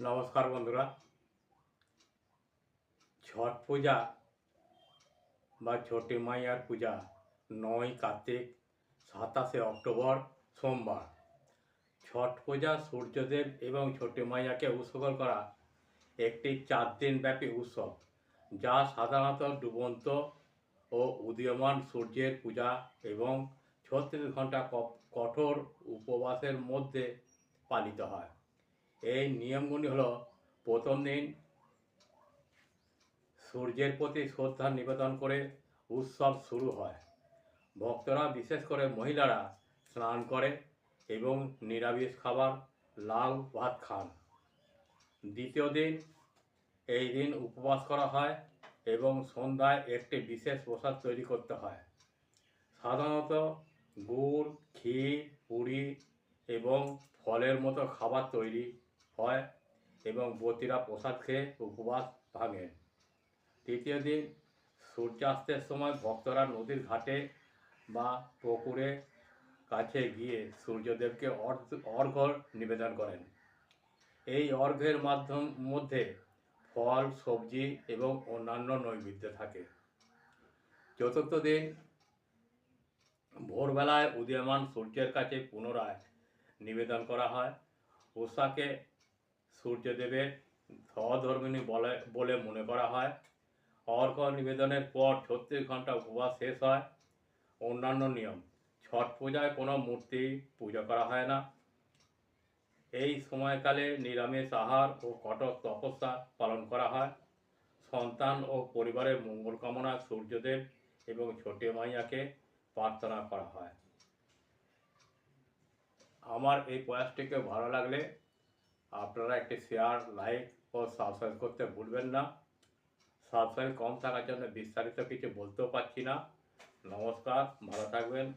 নমস্কার বন্ধুরা। ছট পূজা বা ছোটি মাইয়ার পূজা 9 কার্তিক 27 অক্টোবর সোমবার। ছট পূজা সূর্যদেব এবং ছোটি মাইয়াকে উৎসর্গ করা একটি 4 দিন ব্যাপী উৎসব, যা সাধারণত ডুবন্ত ও উদীয়মান সূর্যের পূজা এবং 36 ঘন্টা কঠোর উপবাসের মধ্যে পালিত হয়। এই নিয়মগুলি হলো: প্রথম দিন সূর্যের প্রতি শ্রদ্ধা নিবেদন করে উৎসব শুরু হয়। ভক্তরা, বিশেষ করে মহিলারা, স্নান করে এবং নিরামিষ খাবার লাল ভাত খান। দ্বিতীয় দিন, এই দিন উপবাস করা হয় এবং সন্ধ্যায় একটি বিশেষ প্রসাদ তৈরি করতে হয়। সাধারণত গুড়, ক্ষীর, পুরি এবং ফলের মতো খাবার তৈরি হয় এবং ব্রতীরা প্রসাদ খেয়ে উপবাস ভাঙেন। তৃতীয় দিন, সূর্যাস্তের সময় ভক্তরা নদীর ঘাটে বা পুকুরে কাছে গিয়ে সূর্যদেবকে অর্ঘ্য নিবেদন করেন। এই অর্ঘ্যের মধ্যে ফল, সবজি এবং অন্যান্য নৈবেদ্য থাকে। চতুর্থ দিন, ভোরবেলায় উদীয়মান সূর্যের কাছে পুনরায় নিবেদন করা হয়। উষাকে সূর্যদেবের সহধর্মিণী বলে মনে করা হয়। অর্ঘ্য নিবেদনের পর 36 ঘন্টা উপবাস শেষ হয়। অন্যান্য নিয়ম: ছট পূজায় কোনো মূর্তি পূজা করা হয় না। এই সময়কালে নিরামিষ আহার ও কঠোর তপস্যা পালন করা হয়। সন্তান ও পরিবারের মঙ্গল কামনায় সূর্যদেব এবং ছোটি মাইয়াকে প্রার্থনা করা হয়। আমার এই প্রয়াসটিকে ভালো লাগলে আপনারা একটি শেয়ার, লাইক ও সাবস্ক্রাইব করতে ভুলবেন না। সাবস্ক্রাইব কম থাকার জন্য বিস্তারিত কিছু বলতেও পারছি না। নমস্কার, ভালো থাকবেন।